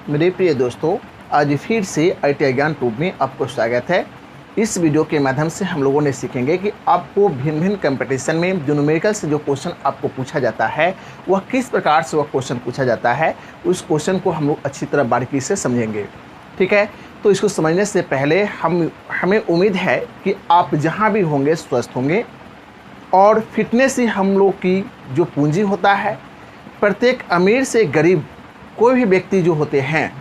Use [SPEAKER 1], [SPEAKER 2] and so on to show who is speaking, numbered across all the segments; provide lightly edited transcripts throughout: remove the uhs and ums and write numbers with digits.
[SPEAKER 1] मेरे प्रिय दोस्तों, आज फिर से ITI ज्ञान ट्यूब में आपको स्वागत है। इस वीडियो के माध्यम से हम लोगों ने सीखेंगे कि आपको भिन्न भिन्न कंपटीशन में जो न्यूमेरिकल से जो क्वेश्चन आपको पूछा जाता है वह किस प्रकार से वह क्वेश्चन पूछा जाता है, उस क्वेश्चन को हम लोग अच्छी तरह बारीकी से समझेंगे। ठीक है, तो इसको समझने से पहले हमें उम्मीद है कि आप जहाँ भी होंगे स्वस्थ होंगे और फिटनेस ही हम लोग की जो पूंजी होता है। प्रत्येक अमीर से गरीब कोई भी व्यक्ति जो होते हैं,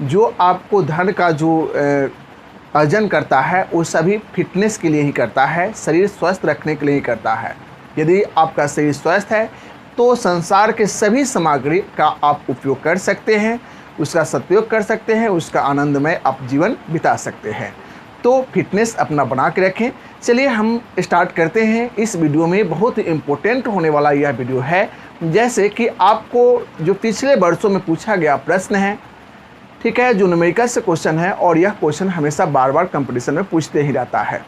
[SPEAKER 1] जो आपको धन का जो अर्जन करता है वो सभी फिटनेस के लिए ही करता है, शरीर स्वस्थ रखने के लिए ही करता है। यदि आपका शरीर स्वस्थ है तो संसार के सभी सामग्री का आप उपयोग कर सकते हैं, उसका सदुपयोग कर सकते हैं, उसका आनंदमय आप जीवन बिता सकते हैं। तो फिटनेस अपना बना के रखें। चलिए हम स्टार्ट करते हैं। इस वीडियो में बहुत ही इम्पोर्टेंट होने वाला यह वीडियो है, जैसे कि आपको जो पिछले वर्षों में पूछा गया प्रश्न है, ठीक है, जो न्यूमेरिकल से क्वेश्चन है, और यह क्वेश्चन हमेशा बार बार कंपटीशन में पूछते ही रहता है।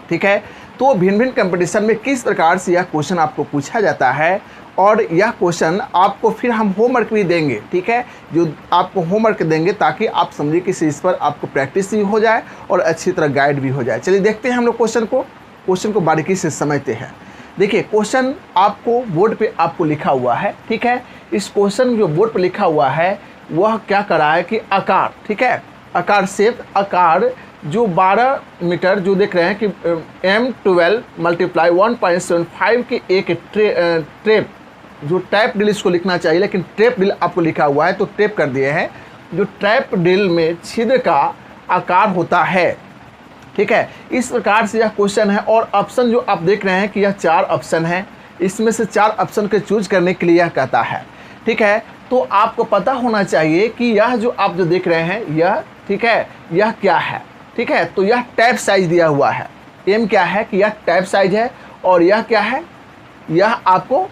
[SPEAKER 1] ठीक है, तो भिन्न भिन्न कंपटीशन में किस प्रकार से यह क्वेश्चन आपको पूछा जाता है, और यह क्वेश्चन आपको फिर हम होमवर्क भी देंगे। ठीक है, जो आपको होमवर्क देंगे ताकि आप समझिए कि इस पर आपको प्रैक्टिस भी हो जाए और अच्छी तरह गाइड भी हो जाए। चलिए देखते हैं हम लोग क्वेश्चन को बारीकी से समझते हैं। देखिए, क्वेश्चन आपको बोर्ड पे आपको लिखा हुआ है। ठीक है, इस क्वेश्चन जो बोर्ड पे लिखा हुआ है वह क्या कर रहा है कि आकार, ठीक है, आकार शेप, आकार जो 12 मीटर जो देख रहे हैं कि M12 × 1.75 की एक ट्रेप, जो टैप ड्रिल इसको लिखना चाहिए लेकिन ट्रेप ड्रिल आपको लिखा हुआ है तो ट्रेप कर दिए हैं। जो ट्रैप ड्रिल में छिद्र का आकार होता है। ठीक है, इस प्रकार से यह क्वेश्चन है। और ऑप्शन जो आप देख रहे हैं कि यह 4 ऑप्शन है, इसमें से 4 ऑप्शन के चूज करने के लिए यह कहता है। ठीक है, तो आपको पता होना चाहिए कि यह जो आप जो देख रहे हैं यह, ठीक है, यह क्या है। ठीक है, तो यह टैप साइज दिया हुआ है। एम क्या है कि यह टैप साइज है, और यह क्या है, यह आपको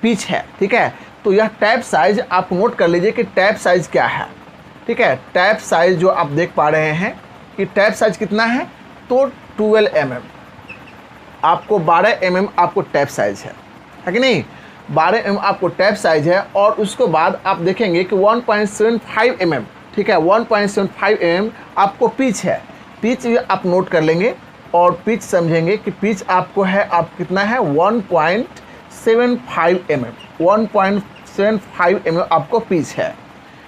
[SPEAKER 1] पिच है। ठीक है, तो यह टैप साइज आप नोट कर लीजिए कि टैप साइज क्या है। ठीक है, टैप साइज जो आप देख पा रहे हैं कि टैप साइज कितना है, तो 12 mm, आपको 12 mm आपको टैप साइज है कि नहीं, 12 mm आपको टैप साइज है। और उसके बाद आप देखेंगे कि 1.75 mm, ठीक है, 1.75 mm आपको पिच है। पिच आप नोट कर लेंगे और पिच समझेंगे कि पिच आपको है, आप कितना है, 1.75 mm, 1.75 mm आपको पिच है।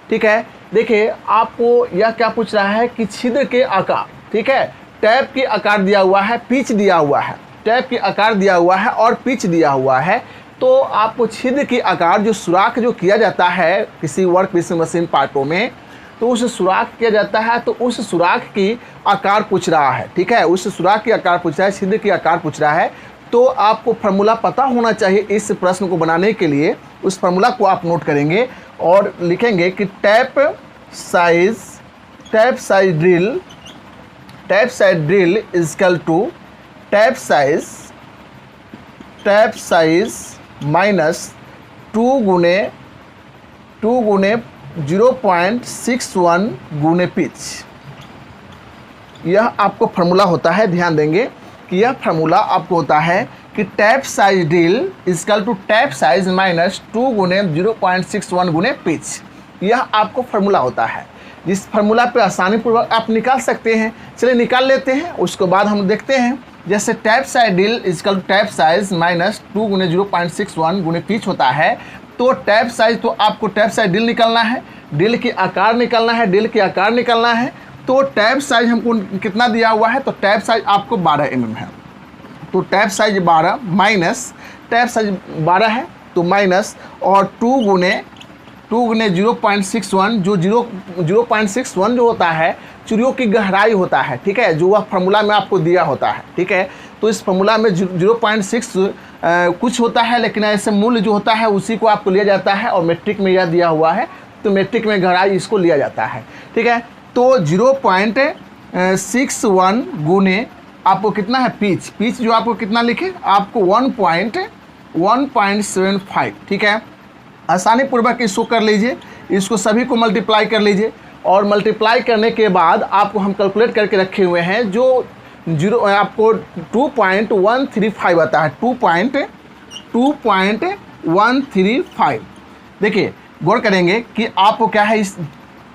[SPEAKER 1] ठीक है, देखिए आपको यह क्या पूछ रहा है कि छिद्र के आकार, ठीक है, टैप के आकार दिया हुआ है, पिच दिया हुआ है, टैप के आकार दिया हुआ है और पिच दिया हुआ है। तो आपको छिद्र के आकार जो सुराख जो किया जाता है किसी वर्क पीस मशीन पार्टों में, तो उस सुराख किया जाता है, तो उस सुराख की आकार पूछ रहा है। ठीक है, उस सुराख की आकार पूछ रहा है, छिद्र की आकार पूछ रहा है। तो आपको फार्मूला पता होना चाहिए इस प्रश्न को बनाने के लिए। उस फार्मूला को आप नोट करेंगे और लिखेंगे कि tap size drill equal to tap size minus 2 गुने 0.61 गुने पिच। यह आपको फार्मूला होता है। ध्यान देंगे कि यह फार्मूला आपको होता है कि tap size drill equal to tap size minus 2 गुने 0.61 गुने पिच। यह आपको फार्मूला होता है, जिस फार्मूला पे आसानी पूर्वक आप निकाल सकते हैं। चलिए निकाल लेते हैं, उसके बाद हम देखते हैं। जैसे tap size drill equal to tap size minus 2 गुने 0.61 गुने पिच होता है, तो टैप साइज, तो आपको टैप साइज ड्रिल निकालना है, ड्रिल की आकार निकालना है, ड्रिल की आकार निकालना है। तो टैप साइज हमको कितना दिया हुआ है, तो टैप साइज आपको 12 mm है, तो tap size 12 minus tap size 12 है तो माइनस, और 2 गुने 0.61, जो 0.61 जो होता है चूड़ियों की गहराई होता है। ठीक है, जो वह फार्मूला में आपको दिया होता है। ठीक है, तो इस फार्मूला में 0.6 कुछ होता है, लेकिन ऐसे मूल्य जो होता है उसी को आपको लिया जाता है, और मेट्रिक में यह दिया हुआ है तो मेट्रिक में गहराई इसको लिया जाता है। ठीक है, तो 0.61 गुने आपको कितना है, पिच जो आपको कितना लिखे, आपको 1.75। ठीक है, आसानी पूर्वक इसको कर लीजिए, इसको सभी को मल्टीप्लाई कर लीजिए, और मल्टीप्लाई करने के बाद आपको हम कैलकुलेट करके रखे हुए हैं, जो आपको 2.135 आता है, 2.135। देखिए गौर करेंगे कि आपको क्या है, इस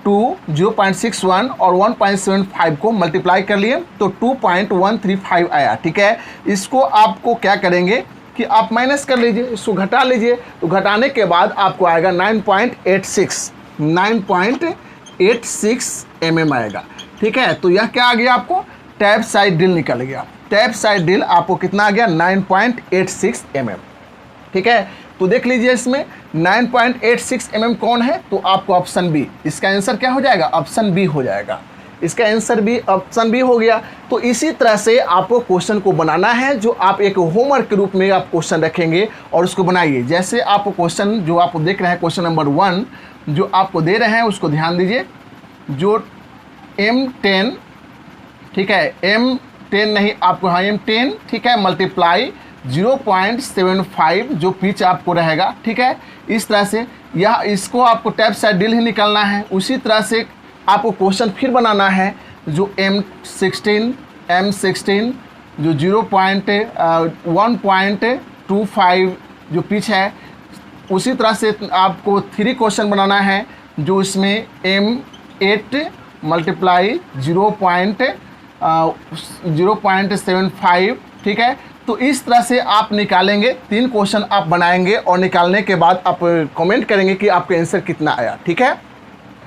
[SPEAKER 1] 2, 0.61 और 1.75 को मल्टीप्लाई कर लिए तो 2.135 आया। ठीक है, इसको आपको क्या करेंगे कि आप माइनस कर लीजिए, इसको घटा लीजिए, तो घटाने के बाद आपको आएगा 9.86 mm आएगा। ठीक है, तो यह क्या आ गया, आपको टैप साइड ड्रिल निकल गया। टैप साइड ड्रिल आपको कितना आ गया, 9.86 mm। ठीक है, तो देख लीजिए इसमें 9.86 mm कौन है, तो आपको ऑप्शन बी, इसका आंसर क्या हो जाएगा, ऑप्शन बी हो जाएगा। इसका आंसर भी ऑप्शन बी हो गया। तो इसी तरह से आपको क्वेश्चन को बनाना है, जो आप एक होमवर्क के रूप में आप क्वेश्चन रखेंगे और उसको बनाइए। जैसे आप क्वेश्चन जो आप देख रहे हैं, क्वेश्चन नंबर 1 जो आपको दे रहे हैं उसको ध्यान दीजिए। जो M10, ठीक है, M10 नहीं, आपको हाँ M10, ठीक है, मल्टीप्लाई 0.75 जो पिच आपको रहेगा। ठीक है, इस तरह से यह इसको आपको टैप साइड ड्रिल ही निकालना है। उसी तरह से आपको क्वेश्चन फिर बनाना है, जो M16 जो 1.25 जो पिच है। उसी तरह से आपको 3 क्वेश्चन बनाना है, जो इसमें M8 मल्टीप्लाई 0.75, ठीक है। तो इस तरह से आप निकालेंगे, 3 क्वेश्चन आप बनाएंगे और निकालने के बाद आप कमेंट करेंगे कि आपका आंसर कितना आया। ठीक है,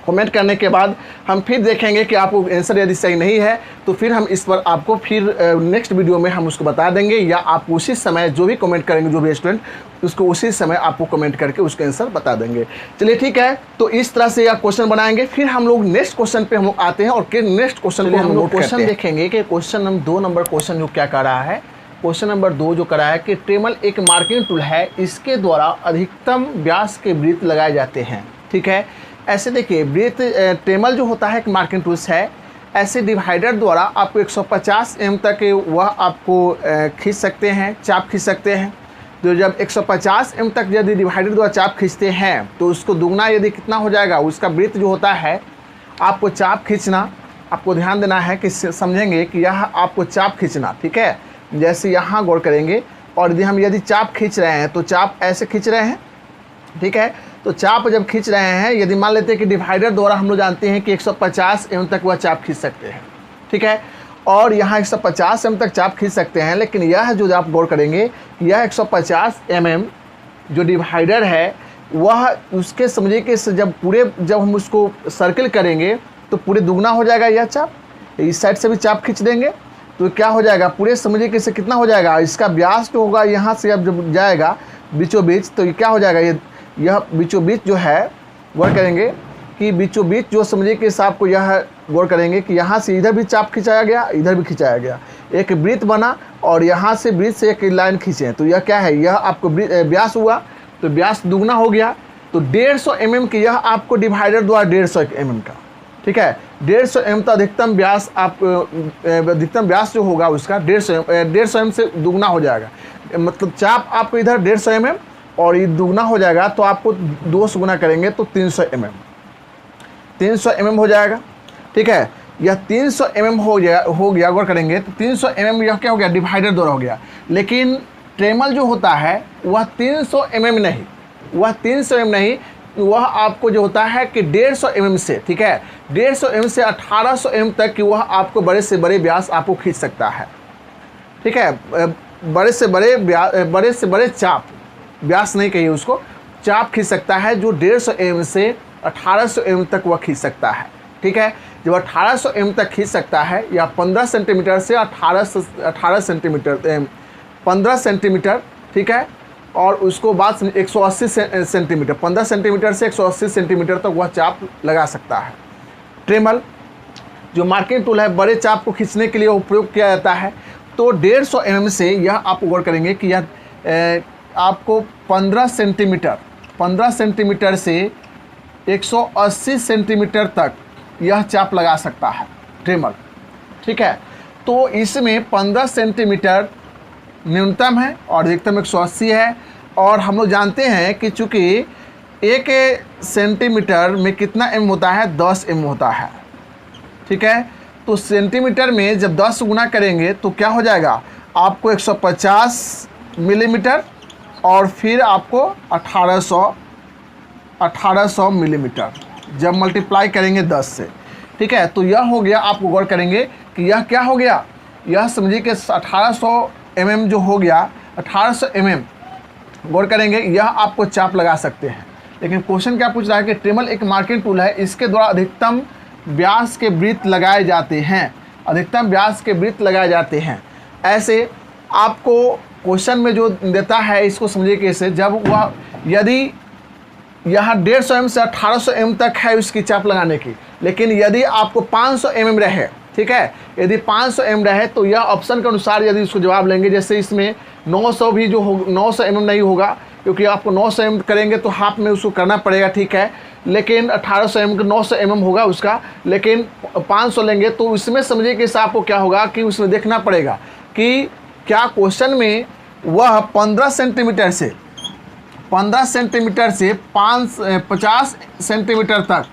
[SPEAKER 1] कमेंट करने के बाद हम फिर देखेंगे कि आपको आंसर यदि सही नहीं है तो फिर हम इस पर आपको फिर नेक्स्ट वीडियो में हम उसको बता देंगे, या आप उसी समय जो भी कमेंट करेंगे, जो भी स्टूडेंट, उसको उसी समय आपको कमेंट करके उसका आंसर बता देंगे। चलिए ठीक है, तो इस तरह से आप क्वेश्चन बनाएंगे। फिर हम लोग नेक्स्ट क्वेश्चन पे हम लोग आते हैं और नेक्स्ट क्वेश्चन को हम लोग क्वेश्चन देखेंगे कि क्वेश्चन नंबर 2 नंबर क्वेश्चन जो क्या कर रहा है। क्वेश्चन नंबर 2 जो कर रहा है कि ट्रेमल एक मार्किंग टूल है, इसके द्वारा अधिकतम व्यास के वृत्त लगाए जाते हैं। ठीक है, ऐसे देखिए वृत्त ट्रेमल जो होता है एक मार्किंग टूल्स है, ऐसे डिवाइडर द्वारा आपको 150 mm तक वह आपको खींच सकते हैं, चाप खींच सकते हैं। तो जब 150 mm तक यदि डिवाइडर द्वारा चाप खींचते हैं तो उसको दुगना यदि कितना हो जाएगा, उसका वृत्त जो होता है, आपको चाप खींचना, आपको ध्यान देना है कि समझेंगे कि यह आपको चाप खींचना। ठीक है, जैसे यहाँ गौर करेंगे, और यदि हम चाप खींच रहे हैं तो चाप ऐसे खींच रहे हैं। ठीक है, तो चाप जब खींच रहे हैं, यदि मान लेते हैं कि डिवाइडर द्वारा हम लोग जानते हैं कि 150 mm तक वह चाप खींच सकते हैं। ठीक है, और यहाँ 150 mm तक चाप खींच सकते हैं, लेकिन यह जो आप गौर करेंगे, यह 150 mm जो डिवाइडर है, वह उसके समझिए कि जब हम उसको सर्किल करेंगे तो पूरे दुगना हो जाएगा यह चाप। इस साइड से भी चाप खींच देंगे तो क्या हो जाएगा, पूरे समझिए कि इससे कितना हो जाएगा, इसका व्यास जो होगा यहाँ से अब जब जाएगा बीचों बीच, तो ये क्या हो जाएगा, यह बीचों बीच जो है गौर करेंगे कि बीचों बीच जो समझिए कि आपको यह गौर करेंगे कि यहाँ से इधर भी चाप खिंचाया गया, इधर भी खिंचाया गया, एक वृत्त बना और यहाँ से वृत्त से एक लाइन खींचे, तो यह क्या है, यह आपको व्यास हुआ, तो व्यास दुगना हो गया। तो 150 mm की यह आपको डिवाइडर द्वारा 150 mm का, ठीक है, 150 mm का अधिकतम व्यास, आप अधिकतम व्यास जो होगा उसका 150 mm से दुगना हो जाएगा। मतलब चाप आपको इधर 150 mm और ये दुगना हो जाएगा, तो आपको 2 से गुना करेंगे तो 300 mm हो जाएगा। ठीक है, यह 300 mm हो गया गौर करेंगे तो 300 mm यह क्या हो गया, डिवाइडर द्वारा हो गया। लेकिन ट्रेमल जो होता है वह 300 mm नहीं, वह 300 mm नहीं, वह आपको जो होता है कि 150 mm से, ठीक है, 150 mm से 1800 mm तक कि वह आपको बड़े से बड़े व्यास आपको खींच सकता है। ठीक है, बड़े से बड़े चाप, व्यास नहीं कहिए उसको, चाप खींच सकता है, जो 150 mm से 1800 mm तक वह खींच सकता है। ठीक है, जब 1800 mm तक खींच सकता है, या 15 सेंटीमीटर से 18 सेंटीमीटर 15 सेंटीमीटर, ठीक है, और उसको बाद 180 सेंटीमीटर, 15 सेंटीमीटर से 180 सेंटीमीटर तक वह चाप लगा सकता है। ट्रेमल जो मार्किंग टूल है, बड़े चाप को खींचने के लिए उपयोग किया जाता है। तो 150 mm से यह आप गौर करेंगे कि यह आपको 15 सेंटीमीटर से 180 सेंटीमीटर तक यह चाप लगा सकता है ट्रेमल। ठीक है, तो इसमें 15 सेंटीमीटर न्यूनतम है और अधिकतम 180 है। और हम लोग जानते हैं कि चूँकि 1 सेंटीमीटर में कितना m होता है, 10 m होता है। ठीक है, तो सेंटीमीटर में जब 10 गुना करेंगे तो क्या हो जाएगा, आपको 150 मिलीमीटर और फिर आपको 1800 मिलीमीटर, जब मल्टीप्लाई करेंगे 10 से, ठीक है। तो यह हो गया, आपको गौर करेंगे कि यह क्या हो गया, यह समझिए कि 1800 mm जो हो गया, 1800 mm गौर करेंगे, यह आपको चाप लगा सकते हैं। लेकिन क्वेश्चन क्या पूछ रहा है कि ट्रेमल एक मार्किंग टूल है, इसके द्वारा अधिकतम व्यास के वृत्त लगाए जाते हैं, अधिकतम व्यास के वृत्त लगाए जाते हैं। ऐसे आपको क्वेश्चन में जो देता है इसको समझिए कैसे, जब वह यदि यहाँ 150 mm से 1800 mm तक है उसकी चाप लगाने की, लेकिन यदि आपको 500 mm रहे, ठीक है, यदि 500 mm रहे तो यह ऑप्शन के अनुसार यदि उसको जवाब लेंगे, जैसे इसमें 900 भी जो हो 900 mm नहीं होगा, क्योंकि आपको 900 mm करेंगे तो हाफ में उसको करना पड़ेगा, ठीक है। लेकिन 1800 mm का 900 mm होगा उसका, लेकिन 500 लेंगे तो उसमें समझिए कि आपको क्या होगा कि उसमें देखना पड़ेगा कि क्या क्वेश्चन में वह 15 सेंटीमीटर से 50 सेंटीमीटर तक,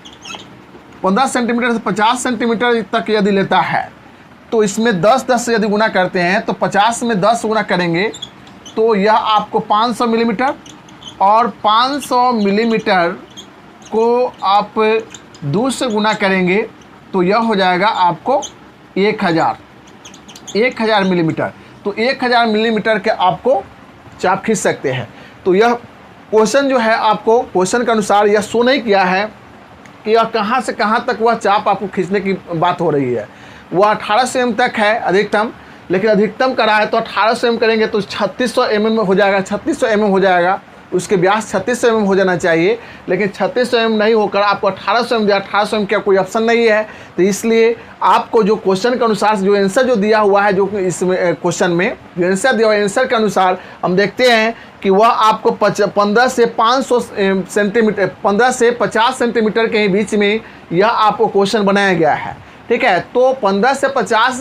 [SPEAKER 1] 15 सेंटीमीटर से 50 सेंटीमीटर तक यदि लेता है तो इसमें 10 से यदि गुना करते हैं तो 50 में 10 गुना करेंगे तो यह आपको 500 मिलीमीटर, और 500 मिलीमीटर को आप 2 से गुना करेंगे तो यह हो जाएगा आपको 1000 मिलीमीटर। तो 1000 मिलीमीटर के आपको चाप खींच सकते हैं। तो यह क्वेश्चन जो है, आपको क्वेश्चन के अनुसार यह शो नहीं किया है कि यह कहाँ से कहाँ तक वह चाप आपको खींचने की बात हो रही है। वह 1800 mm तक है अधिकतम, लेकिन अधिकतम करा है तो 1800 mm करेंगे तो 3600 mm में हो जाएगा, 3600 mm हो जाएगा, उसके व्यास 3600 mm हो जाना चाहिए, लेकिन 3600 mm नहीं होकर आपको 1800 mm दिया। 1800 mm का कोई ऑप्शन नहीं है, तो इसलिए आपको जो क्वेश्चन के अनुसार जो आंसर जो दिया हुआ है, जो इसमें क्वेश्चन में जो आंसर दिया हुआ है, आंसर के अनुसार हम देखते हैं कि वह आपको 15 से 500 सेंटीमीटर, 15 से 50 सेंटीमीटर के बीच में यह आपको क्वेश्चन बनाया गया है, ठीक है। तो 15 से 50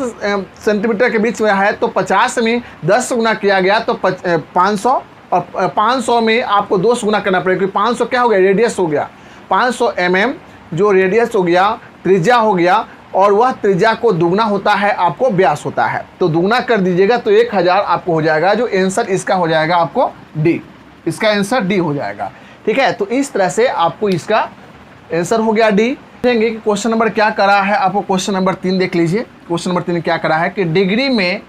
[SPEAKER 1] सेंटीमीटर के बीच में है, तो 50 में 10 गुना किया गया तो 500, और 500 में आपको 2 गुना करना पड़ेगा, क्योंकि 500 क्या हो गया, रेडियस हो गया, 500 mm जो रेडियस हो गया, त्रिज्या हो गया, और वह त्रिज्या को दुगना होता है आपको व्यास होता है, तो दुगना कर दीजिएगा तो 1000 आपको हो जाएगा। जो आंसर इसका हो जाएगा आपको डी, इसका आंसर डी हो जाएगा, ठीक है। तो इस तरह से आपको इसका आंसर हो गया डी। देखेंगे कि क्वेश्चन नंबर क्या करा है, आपको क्वेश्चन नंबर 3 देख लीजिए। क्वेश्चन नंबर 3 क्या करा है कि डिग्री में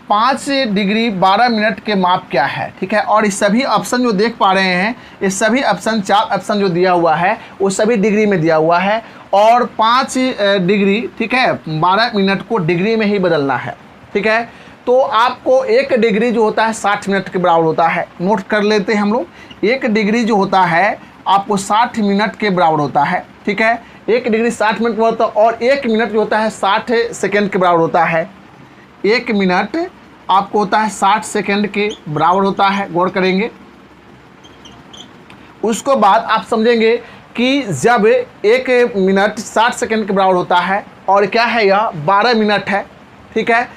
[SPEAKER 1] 5 डिग्री 12 मिनट के माप क्या है, ठीक है। और इस सभी ऑप्शन जो देख पा रहे हैं, इस सभी ऑप्शन 4 ऑप्शन जो दिया हुआ है वो सभी डिग्री में दिया हुआ है, और 5 डिग्री, ठीक है, 12 मिनट को डिग्री में ही बदलना है, ठीक है। तो आपको 1 डिग्री जो होता है 60 मिनट के बराबर होता है, नोट कर लेते हैं हम लोग। 1 डिग्री जो होता है आपको 60 मिनट के बराबर होता है, ठीक है। 1 डिग्री 60 मिनट में होता है, और 1 मिनट जो होता है 60 सेकेंड के बराबर होता है। 1 मिनट आपको होता है 60 सेकेंड के बराबर होता है, गौर करेंगे। उसको बाद आप समझेंगे कि जब 1 मिनट 60 सेकेंड के बराबर होता है, और क्या है यह 12 मिनट है, ठीक है।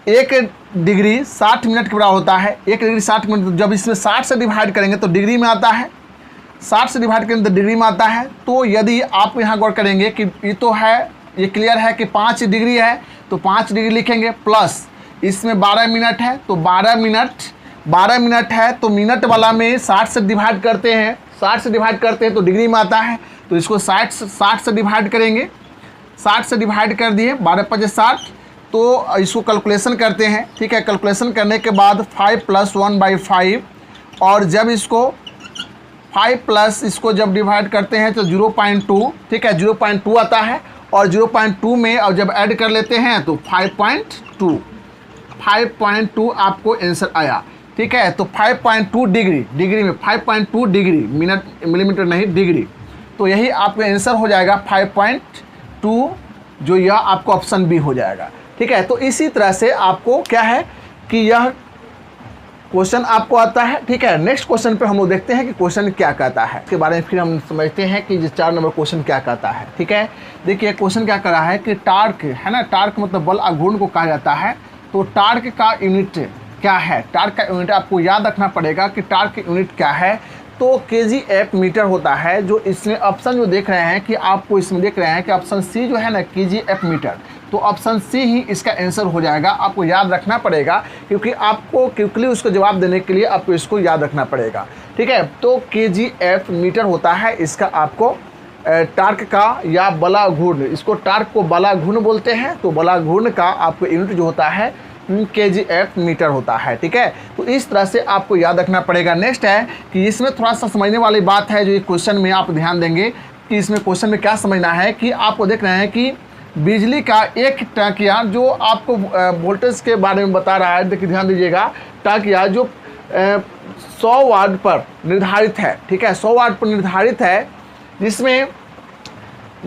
[SPEAKER 1] 1 डिग्री 60 मिनट के बराबर होता है, 1 डिग्री 60 मिनट, जब इसमें 60 से डिवाइड करेंगे तो डिग्री में आता है, 60 से डिवाइड करेंगे तो डिग्री में आता है। तो यदि आप यहाँ गौर करेंगे कि ये तो है, ये क्लियर है कि 5 डिग्री है, तो 5 डिग्री लिखेंगे, प्लस इसमें 12 मिनट है, तो 12 मिनट है, तो मिनट वाला में 60 से डिवाइड करते हैं, 60 से डिवाइड करते हैं तो डिग्री में आता है, तो इसको 60 से डिवाइड करेंगे, 60 से डिवाइड कर दिए, 12 × 60, तो इसको कैलकुलेशन करते हैं, ठीक है। कैलकुलेशन करने के बाद 5 + 1/5, और जब इसको 5 प्लस इसको जब डिवाइड करते हैं तो 0.2, ठीक है, 0.2 आता है, और 0.2 में और जब ऐड कर लेते हैं तो 5.2 आपको आंसर आया, ठीक है। तो 5.2 डिग्री में 5.2 डिग्री, मिनट मिलीमीटर नहीं, डिग्री, तो यही आपका आंसर हो जाएगा 5.2, जो यह आपको ऑप्शन बी हो जाएगा, ठीक है। तो इसी तरह से आपको क्या है कि यह क्वेश्चन आपको आता है, ठीक है। नेक्स्ट क्वेश्चन पे हम लोग देखते हैं कि क्वेश्चन क्या कहता है, इसके बारे में फिर हम समझते हैं कि 4 नंबर क्वेश्चन क्या कहता है, ठीक है। देखिए क्वेश्चन क्या कर रहा है कि टार्क है ना, टार्क मतलब बल आघूर्ण को कहा जाता है। तो टार्क का यूनिट क्या है, टार्क का यूनिट आपको याद रखना पड़ेगा कि टार्क की यूनिट क्या है, तो kgf मीटर होता है। जो इसमें ऑप्शन जो देख रहे हैं कि आपको इसमें देख रहे हैं कि ऑप्शन सी जो है ना kgf मीटर, तो ऑप्शन सी ही इसका आंसर हो जाएगा। आपको याद रखना पड़ेगा, क्योंकि आपको क्विकली उसको जवाब देने के लिए आपको इसको याद रखना पड़ेगा, ठीक है। तो kgf मीटर होता है, इसका आपको टार्क का या बला घूर्ण, इसको टार्क को बला घूर्ण बोलते हैं, तो बला घूर्ण का आपको यूनिट जो होता है kgf मीटर होता है। ठीक है, तो इस तरह से आपको याद रखना पड़ेगा। नेक्स्ट है कि इसमें थोड़ा सा समझने वाली बात है, जो ये क्वेश्चन में आप ध्यान देंगे कि इसमें क्वेश्चन में क्या समझना है कि आपको देखना है कि बिजली का एक टाँकिया जो आपको वोल्टेज के बारे में बता रहा है। देखिए ध्यान दीजिएगा, टाँकिया जो 100 वाट पर निर्धारित है। ठीक है, 100 वाट पर निर्धारित है, जिसमें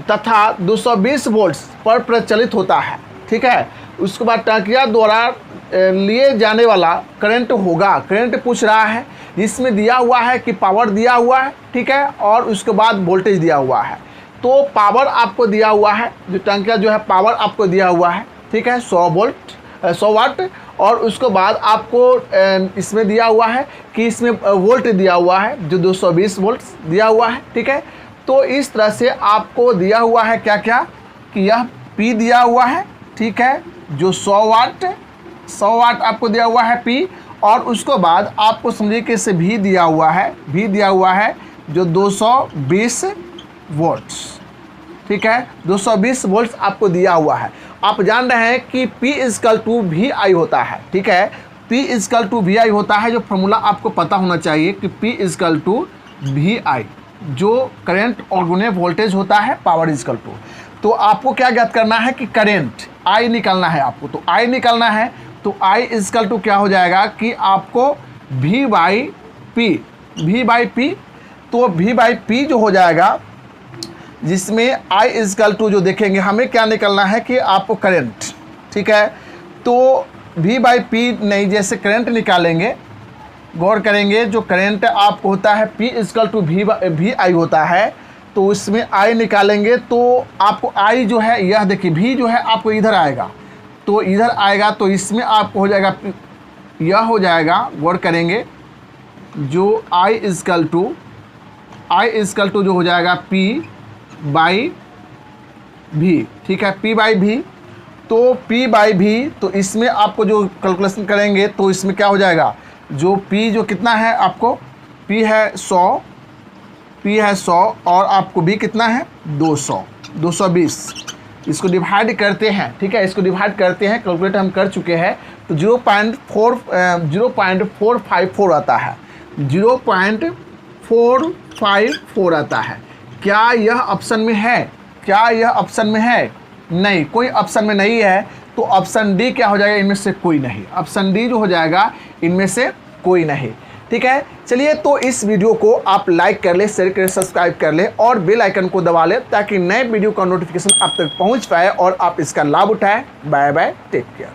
[SPEAKER 1] तथा 220 वोल्ट पर प्रचलित होता है। ठीक है, उसके बाद टाँकिया द्वारा लिए जाने वाला करंट होगा। करंट पूछ रहा है, जिसमें दिया हुआ है कि पावर दिया हुआ है। ठीक है, और उसके बाद वोल्टेज दिया हुआ है। तो पावर आपको दिया हुआ है, जो टाँकिया जो है पावर आपको दिया हुआ है। ठीक है, 100 वाट, और उसके बाद आपको इसमें दिया हुआ है कि इसमें वोल्ट दिया हुआ है, जो 220 वोल्ट दिया हुआ है। ठीक है, तो इस तरह से आपको दिया हुआ है क्या क्या कि यह P दिया हुआ है। ठीक है, जो 100 वाट आपको दिया हुआ है P, और उसके बाद आपको समझिए कि इसे V दिया हुआ है, जो 220 वोल्ट्स। ठीक है, 220 वोल्ट्स आपको दिया हुआ है। आप जान रहे हैं कि P = VI होता है। ठीक है, P = VI होता है, जो फॉर्मूला आपको पता होना चाहिए कि P = VI, जो करंट और गुने वोल्टेज होता है, पावर = तो आपको क्या ज्ञात करना है कि करंट I निकालना है आपको। तो I निकालना है, तो I = क्या हो जाएगा कि आपको V/P, तो V/P जो हो जाएगा, जिसमें I = जो देखेंगे हमें क्या निकलना है कि आपको करंट। ठीक है, तो V/P नहीं, जैसे करंट निकालेंगे, गौर करेंगे, जो करंट आपको होता है P = VI होता है, तो उसमें I निकालेंगे तो आपको I जो है, यह देखिए V जो है आपको इधर आएगा, तो इधर आएगा, तो इसमें आपको हो जाएगा, यह हो जाएगा, गौर करेंगे, जो I = जो हो जाएगा P/V। ठीक है, P/V, तो P/V, तो इसमें आपको जो कैलकुलेशन करेंगे तो इसमें क्या हो जाएगा, जो P जो कितना है आपको, P है 100 और आपको B कितना है 220। इसको डिवाइड करते हैं। ठीक है, इसको डिवाइड करते हैं, कैलकुलेट हम कर चुके हैं, तो 0.454 आता है, 0.454 आता है। क्या यह ऑप्शन में है? नहीं, कोई ऑप्शन में नहीं है, तो ऑप्शन डी क्या हो जाएगा, इनमें से कोई नहीं। ऑप्शन डी जो हो जाएगा, इनमें से कोई नहीं। ठीक है, चलिए, तो इस वीडियो को आप लाइक कर ले, शेयर कर ले, सब्सक्राइब कर ले और बेल आइकन को दबा ले, ताकि नए वीडियो का नोटिफिकेशन आप तक पहुंच पाए और आप इसका लाभ उठाएं। Bye bye, take care.